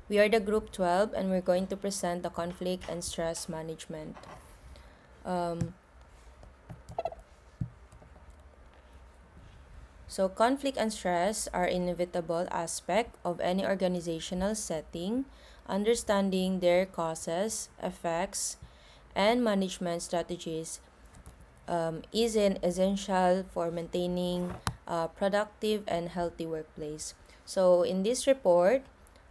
We are the group 12 and we're going to present the conflict and stress management. So conflict and stress are inevitable aspect of any organizational setting. Understanding their causes, effects, and management strategies is an essential for maintaining a productive and healthy workplace. So in this report,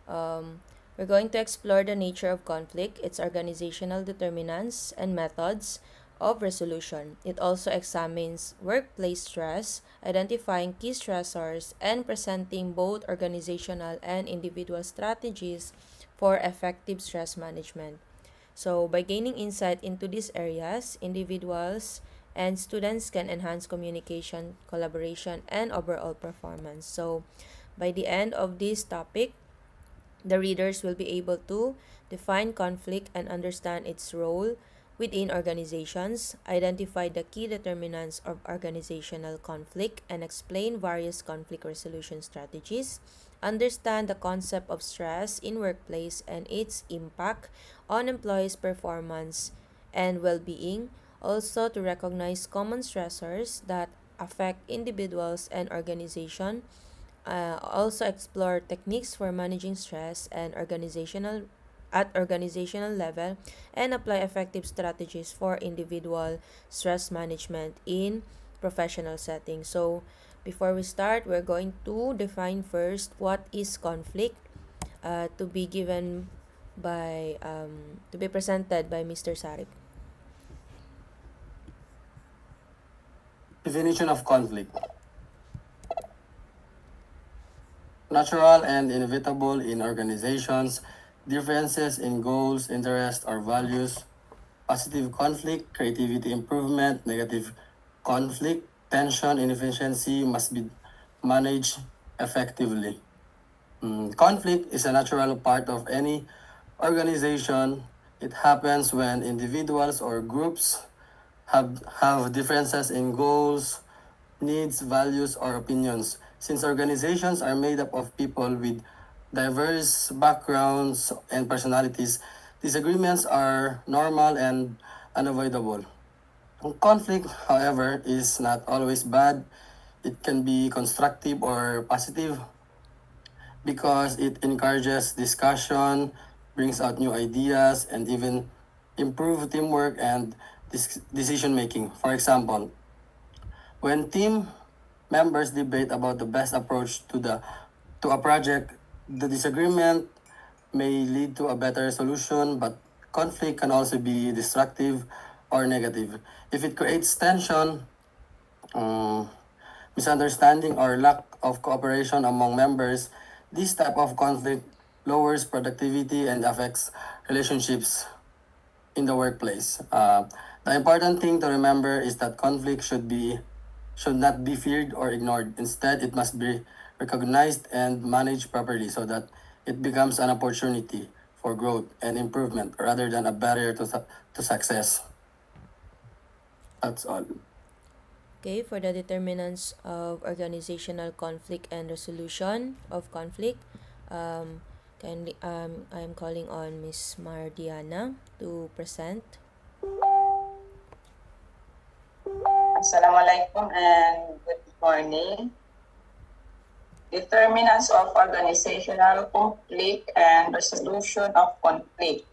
we're going to explore the nature of conflict, its organizational determinants, and methods of resolution. It also examines workplace stress, identifying key stressors, and presenting both organizational and individual strategies for effective stress management. So, by gaining insight into these areas, individuals and students can enhance communication, collaboration, and overall performance. So, by the end of this topic, the readers will be able to define conflict and understand its role within organizations, identify the key determinants of organizational conflict, and explain various conflict resolution strategies, understand the concept of stress in workplace and its impact on employees' performance and well-being, also to recognize common stressors that affect individuals and organization, also explore techniques for managing stress and organizational level, and apply effective strategies for individual stress management in professional settings. So before we start, we're going to define first what is conflict, to be given by to be presented by Mr. Sarip. Definition of conflict. Natural and inevitable in organizations, differences in goals, interests, or values, positive conflict, creativity improvement, negative conflict, tension, inefficiency must be managed effectively. Conflict is a natural part of any organization. It happens when individuals or groups have differences in goals, needs, values, or opinions. Since organizations are made up of people with diverse backgrounds and personalities, disagreements are normal and unavoidable. Conflict, however, is not always bad. It can be constructive or positive because it encourages discussion, brings out new ideas, and even improve teamwork and decision making. For example, when team members debate about the best approach to a project, the disagreement may lead to a better solution, but conflict can also be destructive or negative. If it creates tension, misunderstanding, or lack of cooperation among members, this type of conflict lowers productivity and affects relationships in the workplace. The important thing to remember is that conflict should not be feared or ignored. Instead, it must be recognized and managed properly so that it becomes an opportunity for growth and improvement rather than a barrier to success. That's all. Okay, for the determinants of organizational conflict and resolution of conflict, I am calling on Ms. Mardiana to present. Assalamualaikum and good morning. Determinants of organizational conflict and resolution of conflict.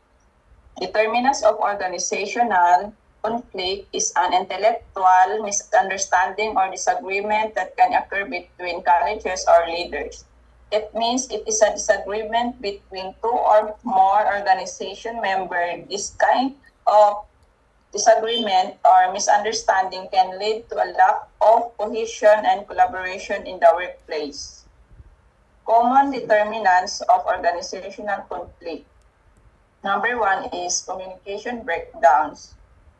Determinants of organizational conflict is an intellectual misunderstanding or disagreement that can occur between colleges or leaders. It means it is a disagreement between two or more organization members. This kind of disagreement or misunderstanding can lead to a lack of cohesion and collaboration in the workplace. Common determinants of organizational conflict. Number one is communication breakdowns.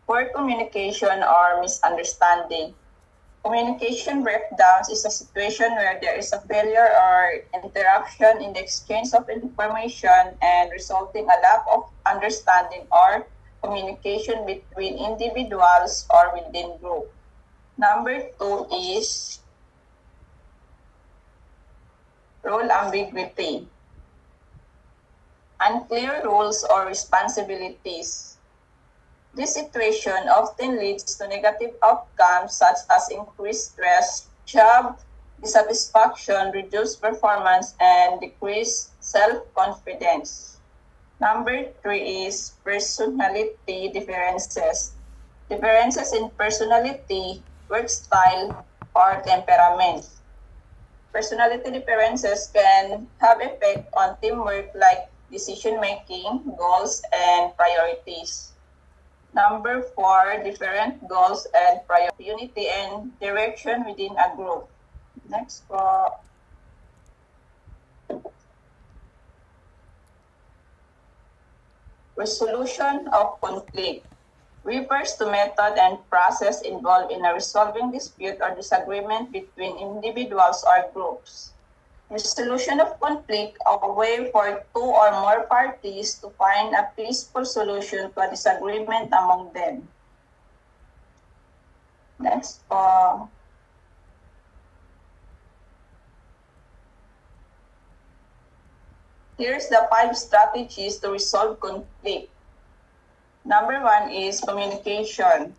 Poor communication or misunderstanding. Communication breakdowns is a situation where there is a failure or interruption in the exchange of information and resulting a lack of understanding or communication between individuals or within group. Number two is role ambiguity. unclear rules or responsibilities. This situation often leads to negative outcomes such as increased stress, job dissatisfaction, reduced performance, and decreased self-confidence. Number 3 is personality differences. Differences in personality, work style, or temperament. Personality differences can have effect on teamwork like decision-making, goals, and priorities. Number 4, different goals and priority, unity and direction within a group. Next po. Resolution of conflict refers to method and process involved in a resolving dispute or disagreement between individuals or groups. Resolution of conflict, a way for two or more parties to find a peaceful solution to a disagreement among them. Next po. Here's the 5 strategies to resolve conflict. Number 1 is communication.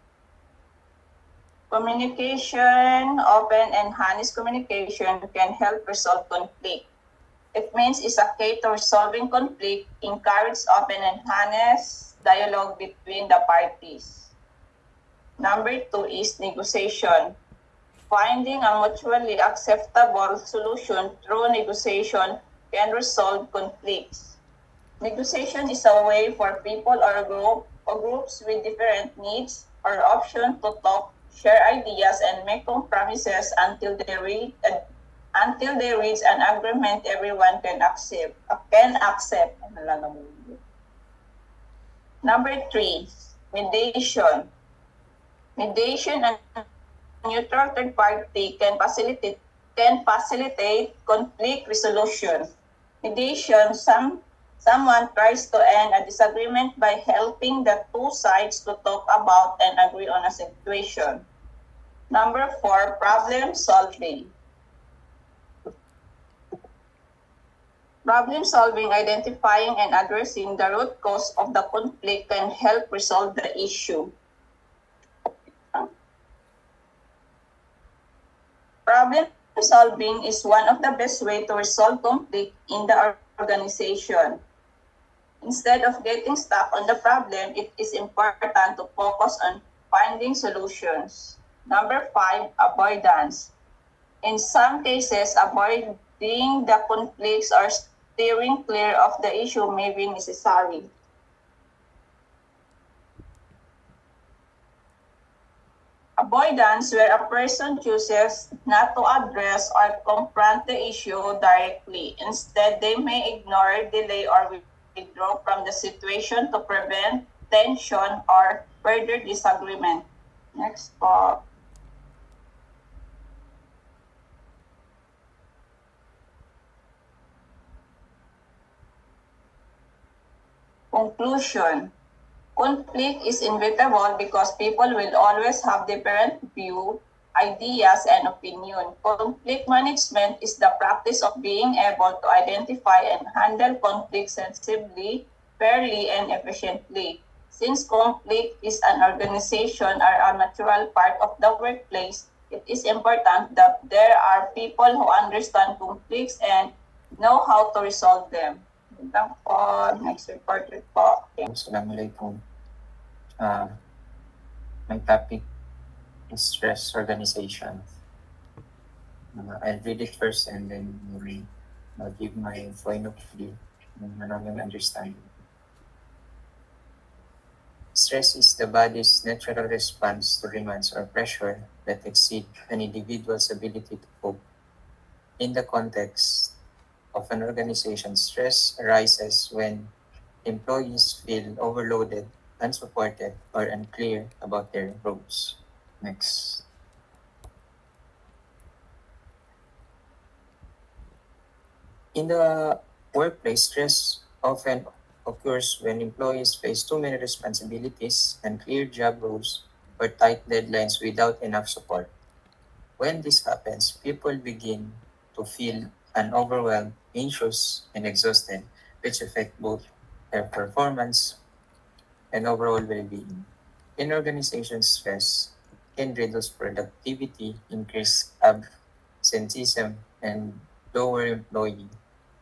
Communication, open and honest communication can help resolve conflict. It means it's a key to resolving conflict, encourage open and honest dialogue between the parties. Number 2 is negotiation. Finding a mutually acceptable solution through negotiation can resolve conflicts. Negotiation is a way for people or groups with different needs or options to talk, share ideas, and make compromises until they reach an agreement everyone can accept. Number 3, mediation. Mediation and neutral third party can facilitate conflict resolution. Mediation, someone tries to end a disagreement by helping the two sides to talk about and agree on a situation. Number 4, problem solving. Problem solving, identifying and addressing the root cause of the conflict can help resolve the issue. Problem solving is one of the best ways to resolve conflict in the organization. Instead of getting stuck on the problem, it is important to focus on finding solutions. Number 5, avoidance. In some cases, avoiding the conflicts or steering clear of the issue may be necessary. Avoidance, where a person chooses not to address or confront the issue directly. Instead, they may ignore, delay, or withdraw from the situation to prevent tension or further disagreement. Next po. Conclusion. Conflict is inevitable because people will always have different views, ideas, and opinion. Conflict management is the practice of being able to identify and handle conflict sensibly, fairly, and efficiently. Since conflict is an organization or a natural part of the workplace, it is important that there are people who understand conflicts and know how to resolve them. Ito po, next reporter po. Assalamualaikum. My topic is stress organization. I'll read it first and then I'll give my point of view and understanding. Stress is the body's natural response to demands or pressure that exceed an individual's ability to cope. In the context of an organization, stress arises when employees feel overloaded, unsupported, or unclear about their roles. Next. In the workplace, stress often occurs when employees face too many responsibilities, unclear job roles, or tight deadlines without enough support. When this happens, people begin to feel overwhelmed, anxious, and exhausted, which affect both their performance, and overall well-being. In organization, stress can reduce productivity, increase absenteeism, and lower employee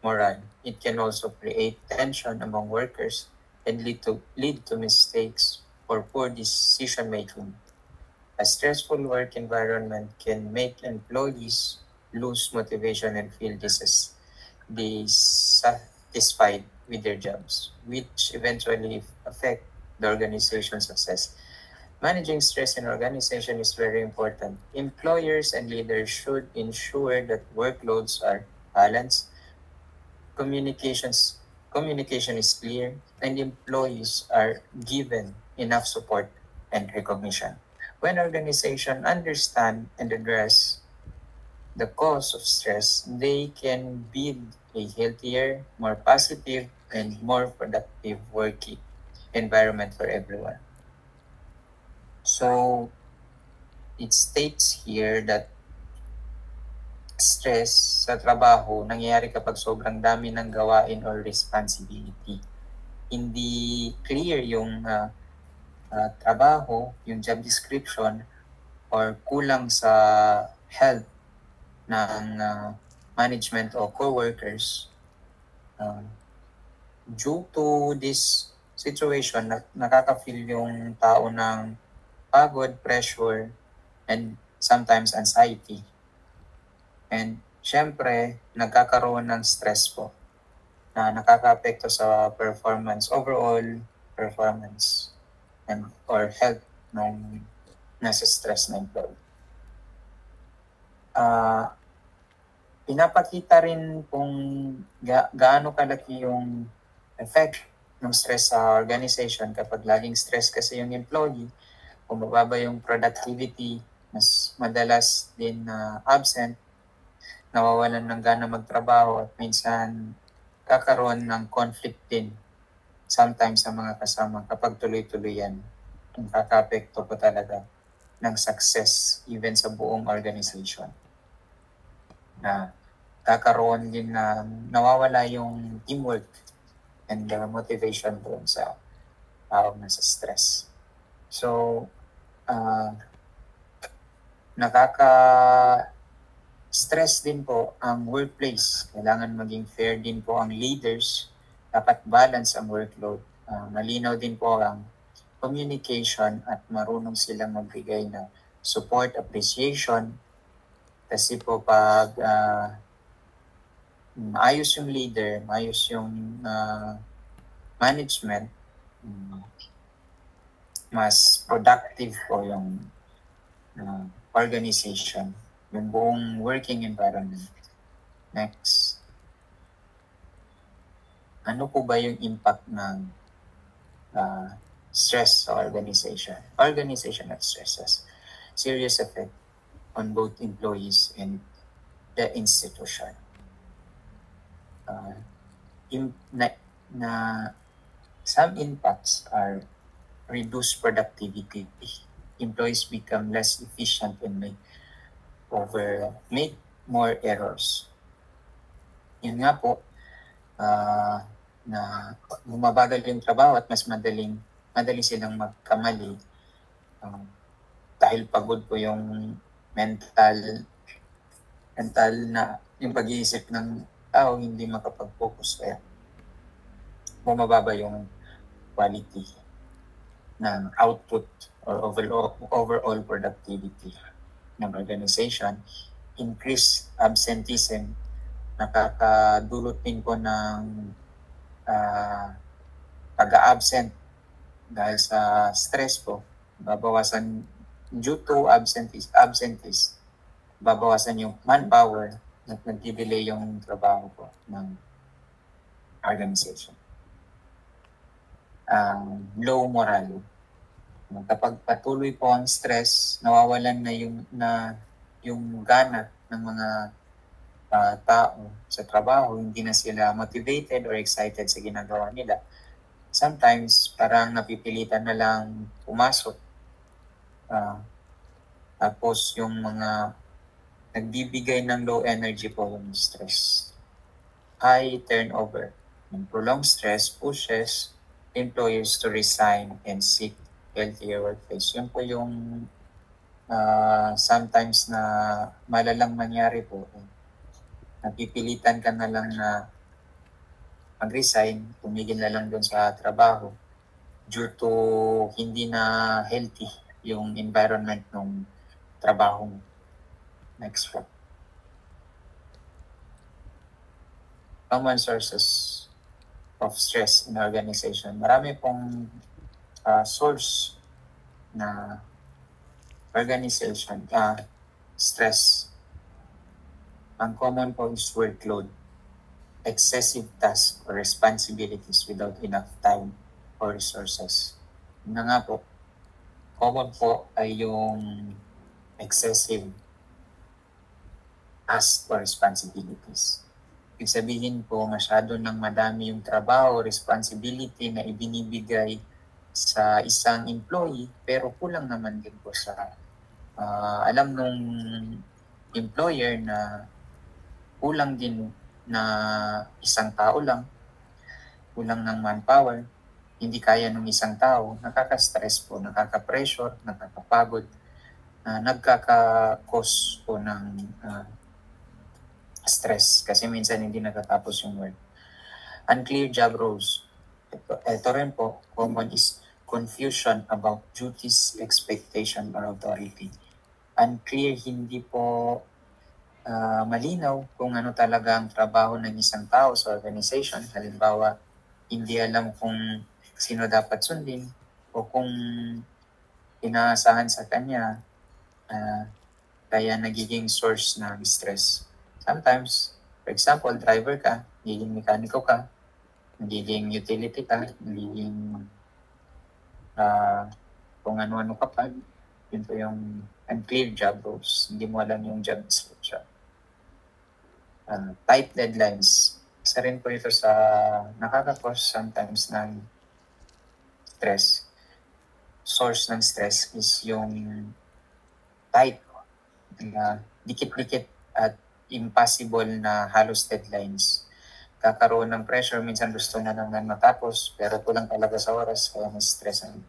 morale. It can also create tension among workers and lead to mistakes or poor decision making. A stressful work environment can make employees lose motivation and feel dissatisfied with their jobs, which eventually affect the organization's success. Managing stress in organization is very important. Employers and leaders should ensure that workloads are balanced, communications communication is clear, and employees are given enough support and recognition. When organizations understand and address the cause of stress, they can build a healthier, more positive, and more productive working environment for everyone. So it states here that stress sa trabaho nangyayari kapag sobrang dami ng gawain or responsibility. Hindi clear yung trabaho, yung job description, or kulang sa help ng management o co-workers. Due to this situation, nakaka-feel yung tao ng pagod, pressure, and sometimes anxiety. And syempre, nagkakaroon ng stress po na nakaka-apekto sa performance, overall performance or health ng nasa stress na employee. Pinapakita rin kung gaano kalaki yung effect ng stress sa organization kapag laging stress kasi yung employee, kung mababa yung productivity, mas madalas din absent, nawawalan ng gana magtrabaho at minsan kakaroon ng conflict din sometimes sa mga kasama kapag tuloy-tuloy yan. Nakaka-apekto po talaga ng success even sa buong organization. Na kakaroon din na nawawala yung teamwork and motivation doon sa tao na sa stress. So, stress din po ang workplace. Kailangan maging fair din po ang leaders. Dapat balance ang workload. Malinaw din po ang communication at marunong silang magbigay ng support, appreciation. Kasi po pag maayos yung leader, maayos yung management, mas productive po yung organization, yung buong working environment. Next. Ano po ba yung impact ng stress sa organization? Organizational stresses. Serious effect on both employees and the institution. Some impacts are reduced productivity. Employees become less efficient and make more errors. Yun nga po, na bumabagal yung trabaho at mas madali silang magkamali dahil pagod po yung mental na yung pag-iisip ng tao, hindi makapag-focus, kaya bumababa yung quality ng output or overall productivity ng organization. Increased absenteeism, nakakadulot din po ng pag-absent dahil sa stress po. Babawasan due to absentees, babawasan yung manpower at nag-delay yung trabaho po ng organization. Low morale. Kapag patuloy po ang stress, nawawalan na yung gana ng mga tao sa trabaho, hindi na sila motivated or excited sa ginagawa nila. Sometimes, parang napipilitan na lang pumasok. Tapos yung mga nagbibigay ng low energy po yung stress. High turnover. Yung prolonged stress pushes employers to resign and seek healthier workplace. Yun po yung sometimes na malalang mangyari po. Napipilitan ka na lang na mag-resign, tumigil na lang doon sa trabaho due to hindi na healthy yung environment ng trabaho mo. Next po. Common sources of stress in organization. Marami pong source na organization, stress. Ang common po is workload, excessive tasks or responsibilities without enough time or resources. Yun na nga po, common po ay yung excessive tasks or responsibilities. Ibig sabihin po, masyado nang madami yung trabaho, responsibility na ibinibigay sa isang employee, pero kulang naman din po sa alam nung employer na kulang din na isang tao lang, kulang ng manpower, hindi kaya ng isang tao, nakaka-stress po, nakaka-pressure, nakakapagod, nagkaka-cause po ng stress kasi minsan hindi nakatapos yung work. Unclear job roles. Ito rin po, common is confusion about duties, expectation, or authority. Unclear, hindi po malinaw kung ano talaga ang trabaho ng isang tao sa organization. Halimbawa, hindi alam kung sino dapat sundin o kung inaasahan sa kanya, kaya nagiging source ng stress. Sometimes, for example, driver ka, nagiging mekaniko ka, nagiging utility ka, nagiging kung ano-ano ka pa, yun po yung unclear job roles. Hindi mo alam yung job description. Tight deadlines. Isa rin po ito sa nakaka-cause sometimes ng stress. Source ng stress is yung tight, dikit-dikit at impossible na halos deadlines. Kakaroon ng pressure, minsan gusto na naman matapos, pero kulang talaga sa oras, kaya may stress ang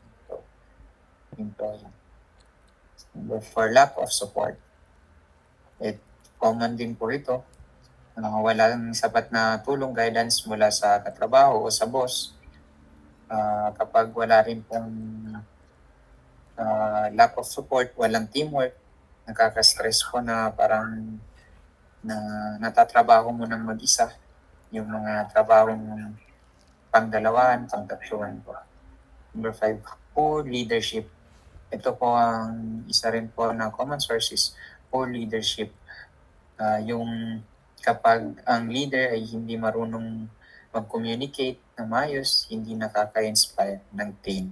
employee. For lack of support, common din po ito. Walang sapat na tulong, guidance mula sa katrabaho o sa boss. Kapag wala rin pong lack of support, walang teamwork, nakaka-stress po na parang natatrabaho mo ng mag-isa yung mga trabahong pangdalawahan, pangtatluhan po. Number 5, poor leadership. Ito po ang isa rin po na common sources, poor leadership. Yung kapag ang leader ay hindi marunong mag-communicate ng maayos, hindi nakaka-inspire ng team.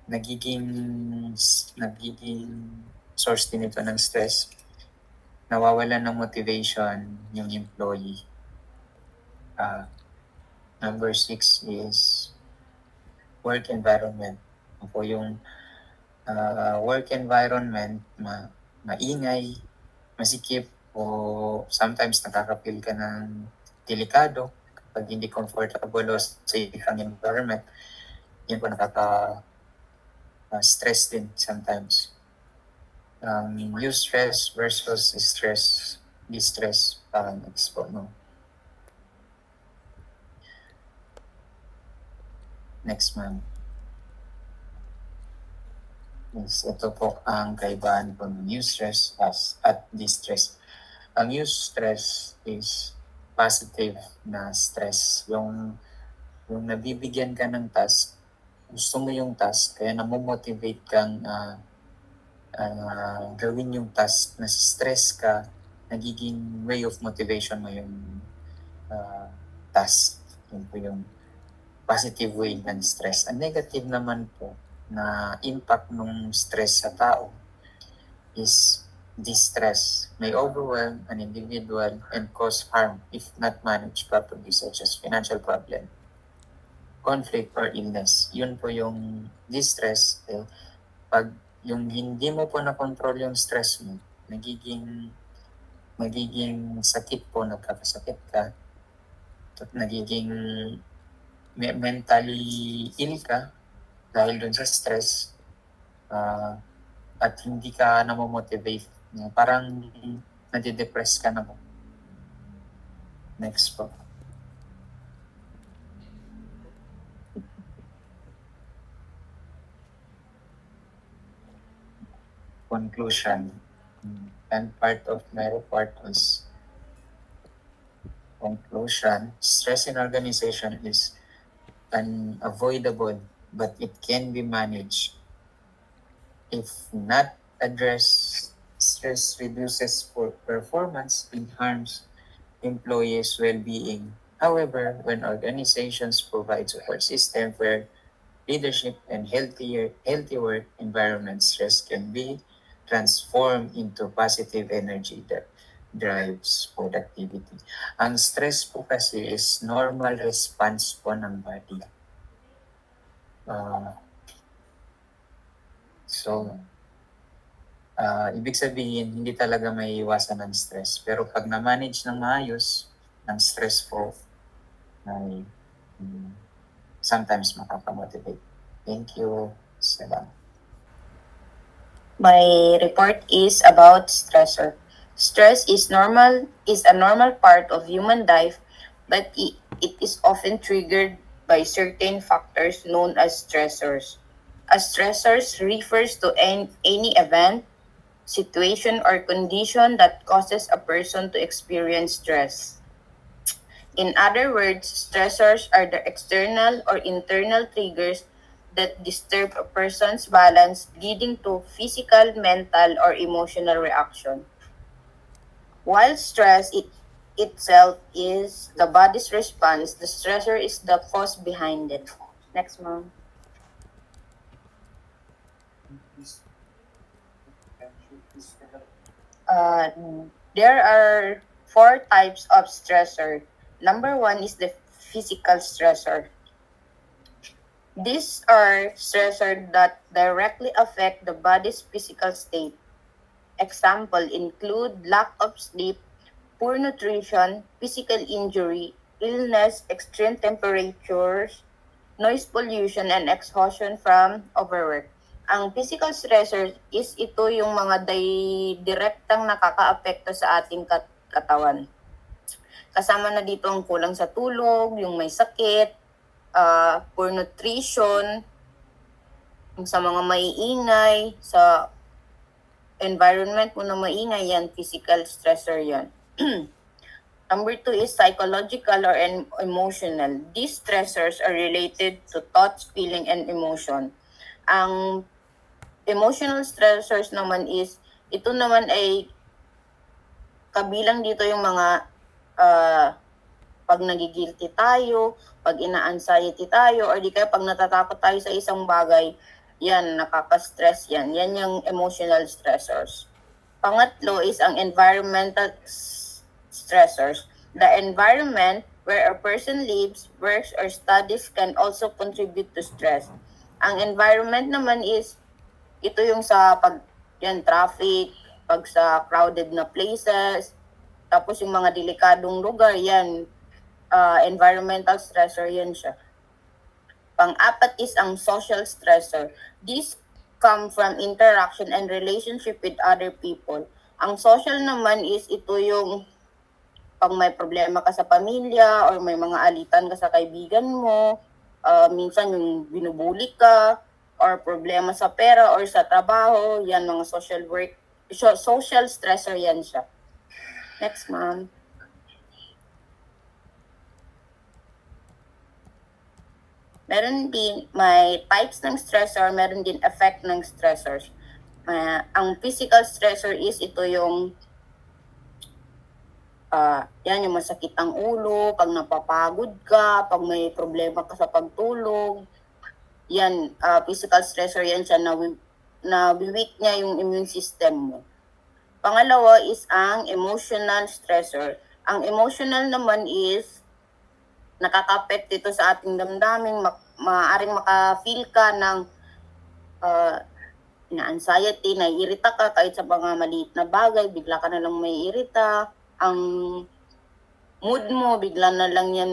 Nagiging source din ito ng stress. Nawawalan ng motivation yung employee. Number 6 is work environment. Ako yung work environment, maingay, masikip, o sometimes nakaka-feel ka ng delikado kapag hindi comfortable o safe ang environment. Yan po nakaka-stress din sometimes. Eustress versus stress, distress, parang expo, no? Next, ma'am. Yes, ito po ang kaibahan po ng eustress at distress. Ang eustress is positive na stress. Yung nabibigyan ka ng task, gusto mo yung task, kaya namomotivate kang gawin yung task, stress ka, nagiging way of motivation mo yung task. Yun po yung positive way ng stress. Ang negative naman po na impact ng stress sa tao is distress. May overwhelm an individual and cause harm if not managed properly, such as financial problem, conflict, or illness. Yun po yung distress. Pag yung hindi mo po na-control yung stress mo, magiging sakit po, nagkakasakit ka, nagiging mentally ill ka dahil dun sa stress, at hindi ka namomotivate. Parang nadidepress ka na mo. Next po. Conclusion. And part of my report was conclusion. Stress in organization is unavoidable, but it can be managed. If not addressed, stress reduces performance and harms employees' well-being. However, when organizations provide support systems where leadership and healthy work environment, stress can be transformed into positive energy that drives productivity. Ang stress po kasi is normal response po ng body. Ibig sabihin, hindi talaga may iwasan ng stress. Pero pag na-manage ng maayos, ng stress po, ay sometimes makakamotivate. Thank you. Salamat. My report is about stressor. Stress is a normal part of human life, but it is often triggered by certain factors known as stressors. As stressors refers to any event, situation, or condition that causes a person to experience stress. In other words, stressors are the external or internal triggers that disturb a person's balance, leading to physical, mental, or emotional reaction. While stress itself is the body's response, the stressor is the cause behind it. Next, ma'am. There are 4 types of stressor. Number 1 is the physical stressor. These are stressors that directly affect the body's physical state. Example include lack of sleep, poor nutrition, physical injury, illness, extreme temperatures, noise pollution, and exhaustion from overwork. Ang physical stressors is ito yung mga direktang nakakaapekto sa ating katawan. Kasama na dito ang kulang sa tulog, yung may sakit, poor nutrition, sa mga maiingay, sa environment mo na maingay, yan, physical stressor yan. Number 2 is psychological or emotional. These stressors are related to thoughts, feeling, and emotion. Ang emotional stressors naman is, ito naman ay kabilang dito yung mga pag nagigilty tayo, pag ina-anxiety tayo, or di kaya pag natatakot tayo sa isang bagay, yan, nakaka-stress yan. Yan yung emotional stressors. Pangatlo is ang environmental stressors. The environment where a person lives, works, or studies can also contribute to stress. Ang environment naman is, ito yung sa traffic, pag sa crowded na places, tapos yung mga delikadong lugar, yan, environmental stressor yan siya. Pang-apat is ang social stressor. These come from interaction and relationship with other people. Ang social naman is ito yung pag may problema ka sa pamilya or may mga alitan ka sa kaibigan mo, minsan yung binubuli ka or problema sa pera or sa trabaho, yan mga social stressor yan siya. Next, ma'am. Meron din, may types ng stressor, meron din effect ng stressors. Ang physical stressor is ito yung yan yung masakit ang ulo, pag napapagod ka, pag may problema ka sa pagtulog. Yan, physical stressor yan siya na weak niya yung immune system mo. Pangalawa is ang emotional stressor. Ang emotional naman is nakaka-affect ito sa ating damdamin, maaaring maka-feel ka ng na-anxiety, naiirita ka kahit sa mga maliit na bagay, bigla ka na lang may irita. Ang mood mo, bigla na lang yan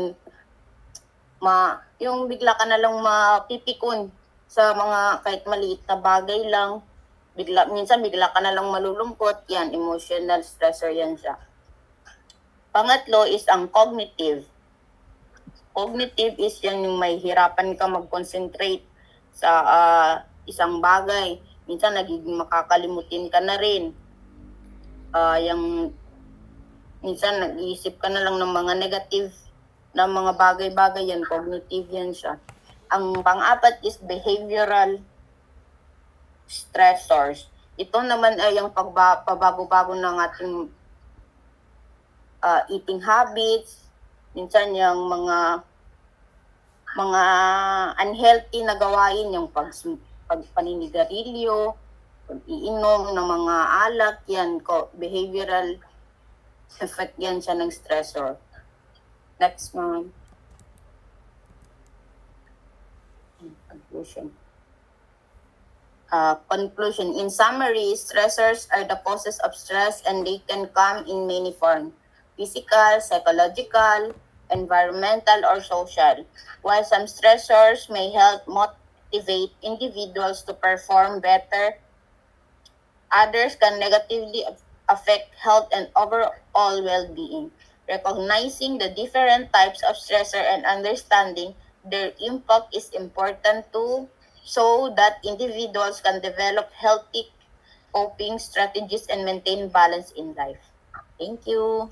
yung bigla ka na lang mapipikon sa mga kahit maliit na bagay lang. Minsan bigla ka na lang malulungkot, yan, emotional stressor yan siya. Pangatlo is ang cognitive. Cognitive is yan yung may hirapan ka mag-concentrate sa isang bagay. Minsan nagiging makakalimutin ka na rin. Minsan nag-iisip ka na lang ng mga negative na mga bagay-bagay, yan, cognitive yan siya. Ang pang-apat is behavioral stressors. Ito naman ay yung pabago-bago ng ating eating habits, minsan yung mga unhealthy na gawain, yung pagpaninigarilyo, pag-iinom ng mga alak, yan, behavioral effect yan siya ng stressor. Next one. Conclusion. Conclusion. In summary, stressors are the causes of stress and they can come in many forms: physical, psychological, environmental, or social. While some stressors may help motivate individuals to perform better, others can negatively affect health and overall well-being. Recognizing the different types of stressor and understanding their impact is important too, so that individuals can develop healthy coping strategies and maintain balance in life. Thank you.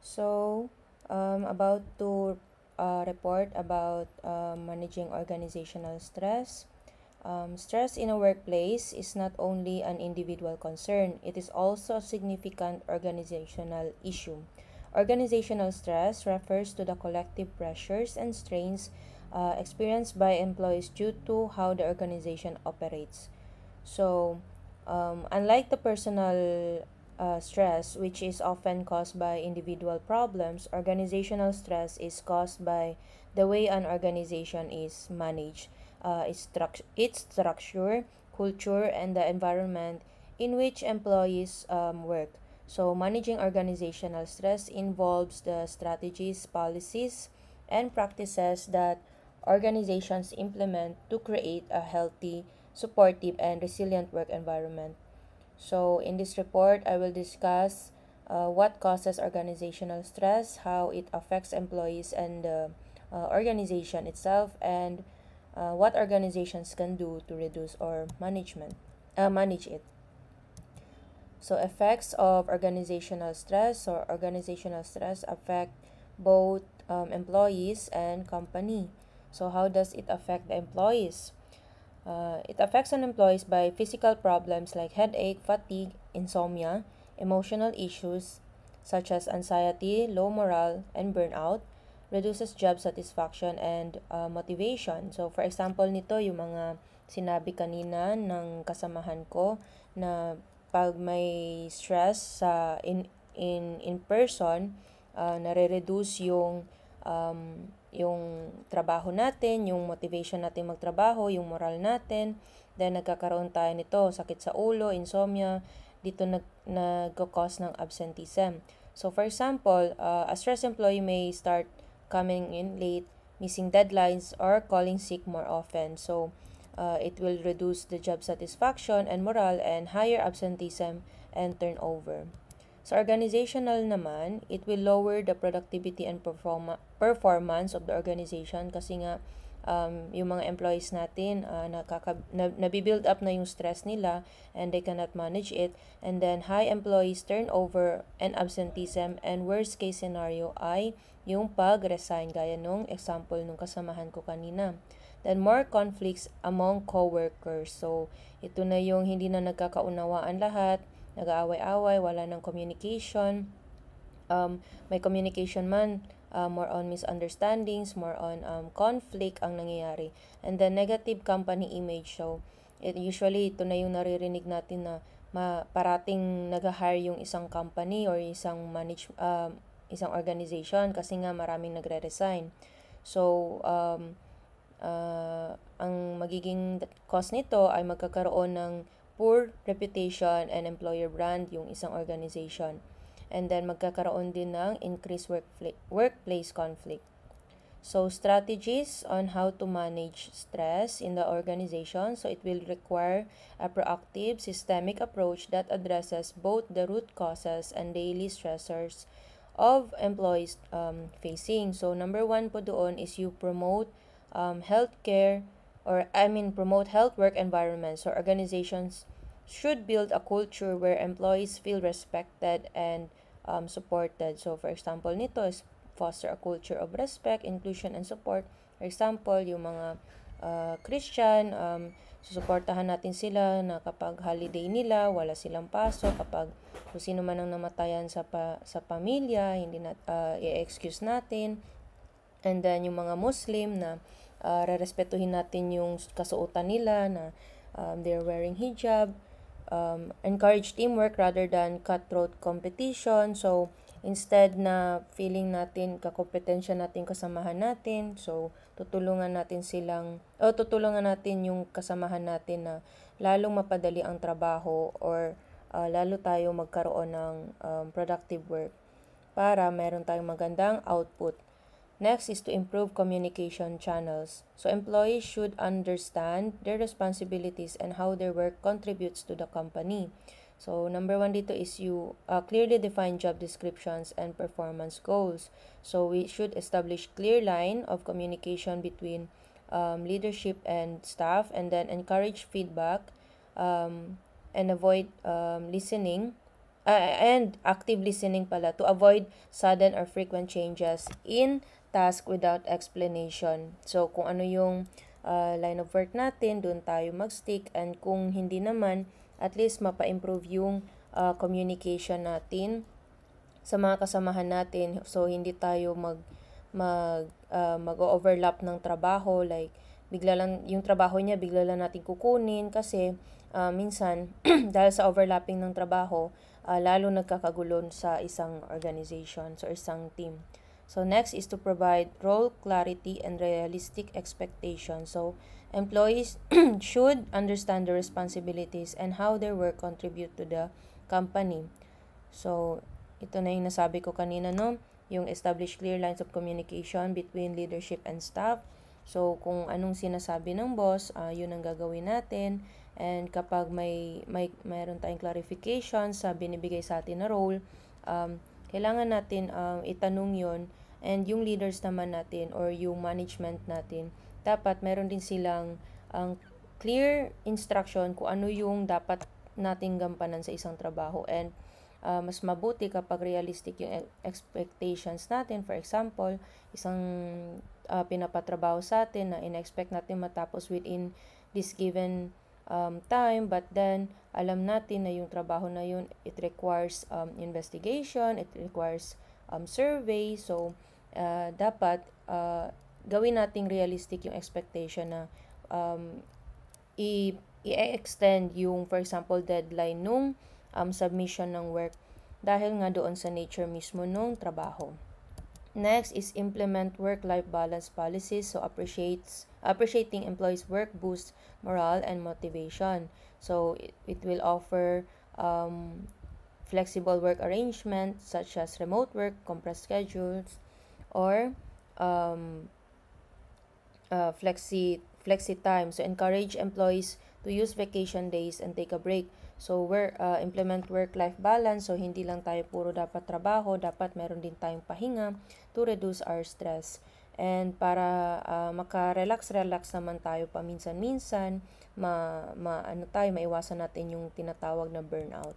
So, about to report about managing organizational stress. Stress in a workplace is not only an individual concern, it is also a significant organizational issue. Organizational stress refers to the collective pressures and strains experienced by employees due to how the organization operates. So, unlike the personal stress, which is often caused by individual problems, organizational stress is caused by the way an organization is managed, its structure, culture, and the environment in which employees work. So, managing organizational stress involves the strategies, policies, and practices that organizations implement to create a healthy, supportive, and resilient work environment. So, in this report, I will discuss what causes organizational stress, how it affects employees and the organization itself, and what organizations can do to reduce or manage it. So, effects of organizational stress affect both employees and company. So, how does it affect the employees? It affects on employees by physical problems like headache, fatigue, insomnia, emotional issues such as anxiety, low morale, and burnout, reduces job satisfaction and motivation. So, for example nito, yung mga sinabi kanina ng kasamahan ko na pag may stress in person, nare-reduce yung trabaho natin, yung motivation natin magtrabaho, yung moral natin. Then, nagkakaroon tayo nito, sakit sa ulo, insomnia, dito nag-cause ng absenteeism. So, for example, a stressed employee may start coming in late, missing deadlines, or calling sick more often. So, it will reduce the job satisfaction and morale and higher absenteeism and turnover. Sa organizational naman, it will lower the productivity and performance of the organization kasi nga yung mga employees natin nabibuild up na yung stress nila and they cannot manage it, and then high employees turnover and absenteeism, and worst case scenario ay yung pag-resign gaya nung example nung kasamahan ko kanina. Then more conflicts among coworkers. So ito na yung hindi na nagkakaunawaan lahat, nag-aaway-away, wala ng communication. May communication man, more on misunderstandings, more on conflict ang nangyayari. And then negative company image. So, usually ito na yung naririnig natin na parating nag-hire yung isang company or isang organization kasi nga maraming nagre-resign. So, ang magiging cause nito ay magkakaroon ng poor reputation and employer brand yung isang organization. and then magkakaroon din ng increased workplace conflict. So, strategies on how to manage stress in the organization. So, it will require a proactive, systemic approach that addresses both the root causes and daily stressors of employees facing. So, number one po doon is you promote healthcare, promote health work environments. So, organizations should build a culture where employees feel respected and supported. So, for example, nito is foster a culture of respect, inclusion, and support. For example, yung mga Christian, susuportahan natin sila na kapag holiday nila, wala silang pasok. Kapag kung sino man ang namatayan sa pamilya, hindi i-excuse natin. And then, yung mga Muslim na rerespetuhin natin yung kasuotan nila na they're wearing hijab. Encourage teamwork rather than cutthroat competition. So, instead na feeling natin, kakompetensya natin, kasamahan natin, so tutulungan natin yung kasamahan natin na lalong mapadali ang trabaho or lalo tayo magkaroon ng productive work para meron tayong magandang output. Next is to improve communication channels. So employees should understand their responsibilities and how their work contributes to the company. So, number one dito is you clearly define job descriptions and performance goals. So, we should establish clear line of communication between leadership and staff, and then encourage feedback and avoid listening and active listening pala to avoid sudden or frequent changes in task without explanation. So, kung ano yung line of work natin, doon tayo mag-stick, and kung hindi naman, at least mapa-improve yung communication natin sa mga kasamahan natin. So, hindi tayo mag-overlap ng trabaho. Like, bigla lang, yung trabaho niya, bigla lang natin kukunin kasi minsan, dahil sa overlapping ng trabaho, lalo nagkakagulo sa isang organization, so isang team. So, next is to provide role clarity and realistic expectations. So, employees should understand their responsibilities and how their work contribute to the company. So, ito na yung nasabi ko kanina, no? Yung establish clear lines of communication between leadership and staff. So, kung anong sinasabi ng boss, yun ang gagawin natin. And kapag mayroon tayong clarification sa binibigay sa atin na role, kailangan natin itanong yon, and yung leaders naman natin or yung management natin, dapat meron din silang clear instruction kung ano yung dapat nating gampanan sa isang trabaho. And mas mabuti kapag realistic yung expectations natin. For example, isang pinapatrabaho sa atin na in-expect natin matapos within this given time, but then alam natin na yung trabaho na yun, it requires investigation, it requires survey. So, dapat gawin nating realistic yung expectation na i-extend yung, for example, deadline nung submission ng work dahil nga doon sa nature mismo nung trabaho. Next is implement work-life balance policies. So, appreciating employees' work boosts morale and motivation. So, it will offer flexible work arrangements such as remote work, compressed schedules, or flexi time. So, encourage employees to use vacation days and take a break. So, implement work-life balance. So, hindi lang tayo puro dapat trabaho, dapat meron din tayong pahinga to reduce our stress. And para maka-relax naman tayo paminsan-minsan, maiwasan natin yung tinatawag na burnout.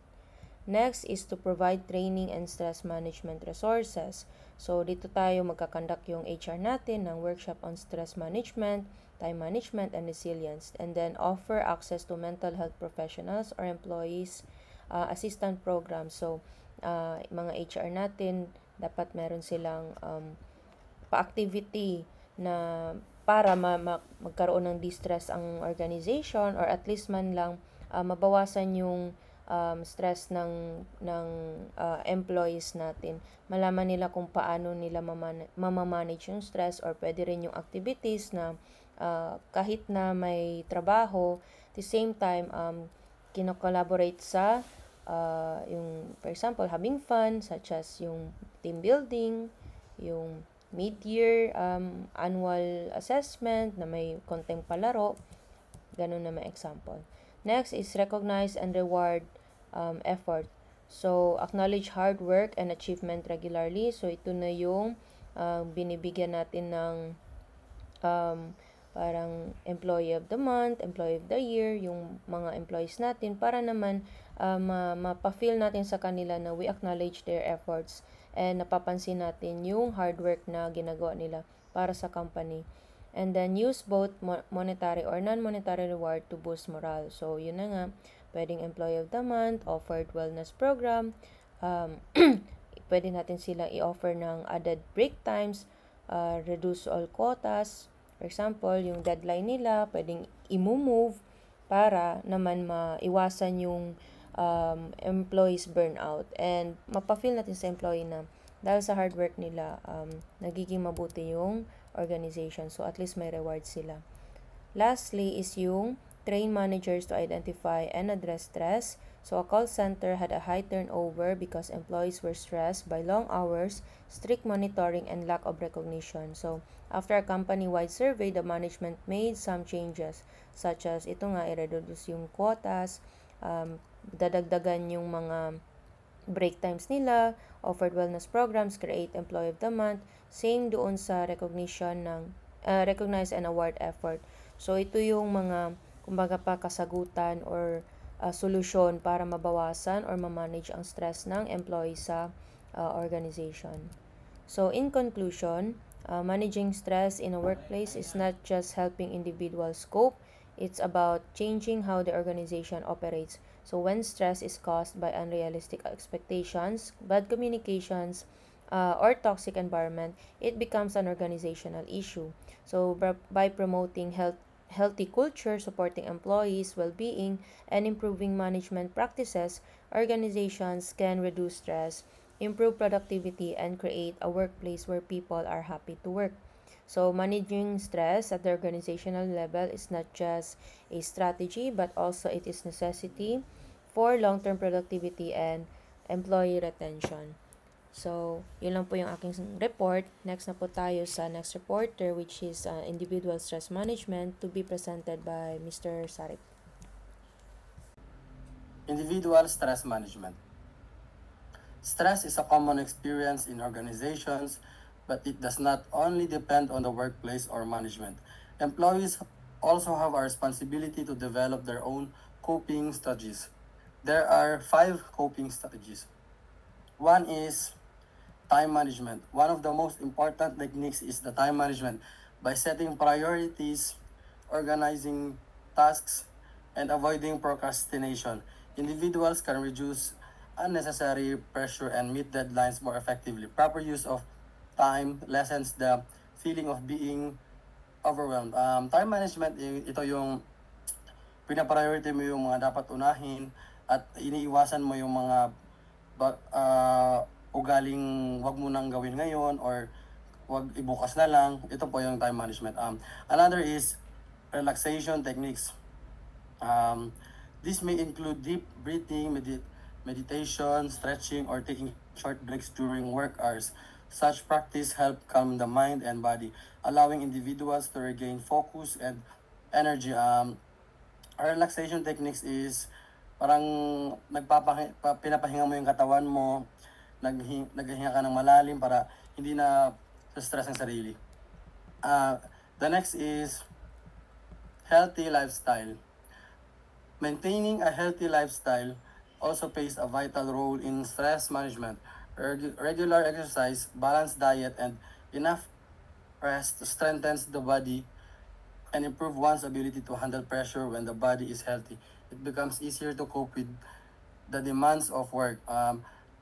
Next is to provide training and stress management resources. So, dito tayo magkakandak yung HR natin ng workshop on stress management, time management, and resilience. And then, offer access to mental health professionals or employees assistant programs. So, mga HR natin, dapat meron silang pa-activity na para magkaroon ng distress ang organization, or at least man lang mabawasan yung stress ng employees natin. Malaman nila kung paano nila mamamanage yung stress, or pwede rin yung activities na kahit na may trabaho, at the same time, kino-collaborate sa yung, for example, having fun, such as yung team building, yung mid-year annual assessment na may konting palaro, ganun na may example. Next is recognize and reward effort. So, acknowledge hard work and achievement regularly. So, ito na yung binibigyan natin ng parang employee of the month, employee of the year, yung mga employees natin para naman mapa-feel natin sa kanila na we acknowledge their efforts and napapansin natin yung hard work na ginagawa nila para sa company. And then use both monetary or non-monetary reward to boost morale. So, yun na nga, pwedeng employee of the month, offered wellness program, pwede natin sila i-offer ng added break times, reduce all quotas. For example, yung deadline nila, pwedeng i-move para naman maiwasan yung employees burnout. And mapafeel natin sa employee na dahil sa hard work nila, nagiging mabuti yung organization. So, at least may reward sila. Lastly is yung train managers to identify and address stress. So, a call center had a high turnover because employees were stressed by long hours, strict monitoring, and lack of recognition. So, after a company-wide survey, the management made some changes such as ito nga, i-reduce yung quotas, dadagdagan yung mga break times nila, offered wellness programs, create employee of the month, same doon sa recognition ng recognize and award effort. So, ito yung mga kumbaga pa kasagutan or solusyon para mabawasan or ma-manage ang stress ng employee sa organization. So, in conclusion, managing stress in a workplace is not just helping individuals cope, it's about changing how the organization operates. So, when stress is caused by unrealistic expectations, bad communications, or toxic environment, it becomes an organizational issue. So, by promoting healthy culture, supporting employees' well-being, and improving management practices, organizations can reduce stress, improve productivity, and create a workplace where people are happy to work. So, managing stress at the organizational level is not just a strategy, but also it is necessity for long-term productivity and employee retention. So, yun lang po yung aking report. Next na po tayo sa next reporter, which is individual stress management, to be presented by Mr. Sarip. Individual stress management. Stress is a common experience in organizations, but it does not only depend on the workplace or management. Employees also have a responsibility to develop their own coping strategies. There are 5 coping strategies. One is time management. One of the most important techniques is the time management. By setting priorities, organizing tasks, and avoiding procrastination, individuals can reduce unnecessary pressure and meet deadlines more effectively. Proper use of time lessens the feeling of being overwhelmed. Time management, ito yung pinapriority mo yung mga dapat unahin at iniiwasan mo yung mga ugaling wag mo nang gawin ngayon or wag ibukas na lang. Ito po yung time management. Another is relaxation techniques. This may include deep breathing, meditation, stretching, or taking short breaks during work hours. Such practice help calm the mind and body, allowing individuals to regain focus and energy. Relaxation techniques is parang pinapahinga mo yung katawan mo, naghinga ka ng malalim para hindi na stress ang sarili. The next is healthy lifestyle. Maintaining a healthy lifestyle also plays a vital role in stress management. Regular exercise, balanced diet, and enough rest strengthens the body and improve one's ability to handle pressure. When the body is healthy, it becomes easier to cope with the demands of work.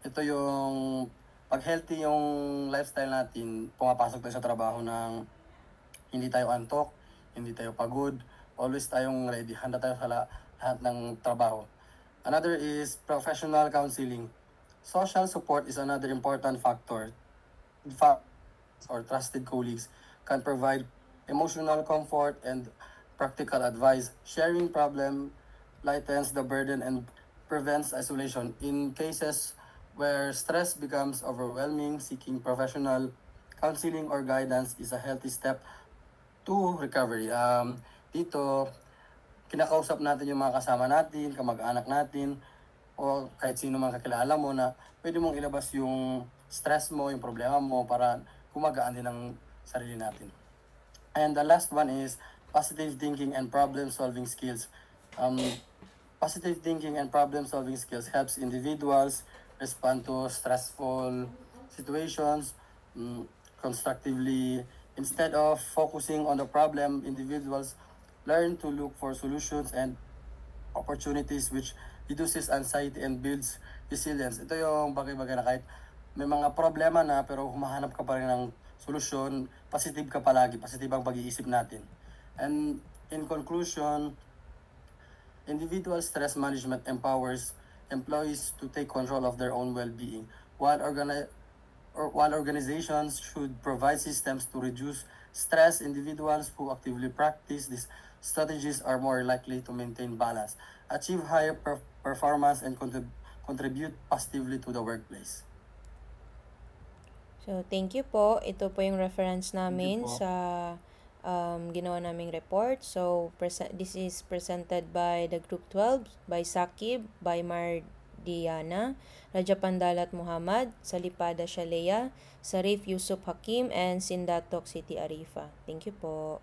Ito yung pag healthy yung lifestyle natin, pumapasok tayo sa trabaho ng hindi tayo antok, hindi tayo pagod, always tayong ready, handa tayo sa lahat ng trabaho. Another is professional counseling. Social support is another important factor. Or trusted colleagues can provide emotional comfort and practical advice. Sharing problem lightens the burden and prevents isolation. In cases where stress becomes overwhelming, seeking professional counseling or guidance is a healthy step to recovery. Dito, kinakausap natin yung mga kasama natin, kamag-anak natin, o kahit sino man kakilala mo na pwede mong ilabas yung stress mo, yung problema mo para gumagaan din ang sarili natin. And the last one is positive thinking and problem-solving skills. Positive thinking and problem-solving skills helps individuals respond to stressful situations constructively. Instead of focusing on the problem, individuals learn to look for solutions and opportunities which reduces anxiety and builds resilience. Ito yung bagay-bagay na kahit may mga problema na pero humahanap ka pa rin ng solusyon, positive ka palagi, positive ang pag-iisip natin. And in conclusion, individual stress management empowers employees to take control of their own well-being, while organizations should provide systems to reduce stress. Individuals who actively practice these strategies are more likely to maintain balance, achieve higher performance, and contribute positively to the workplace. So, thank you po. Ito po yung reference namin po. sa ginawa naming report. So, this is presented by the Group 12, by Sakib, by Mardiana, Raja Pandalat Muhammad, Salipada Shalea, Sarif Yusuf Hakim, and Sindatok Siti Arifa. Thank you po.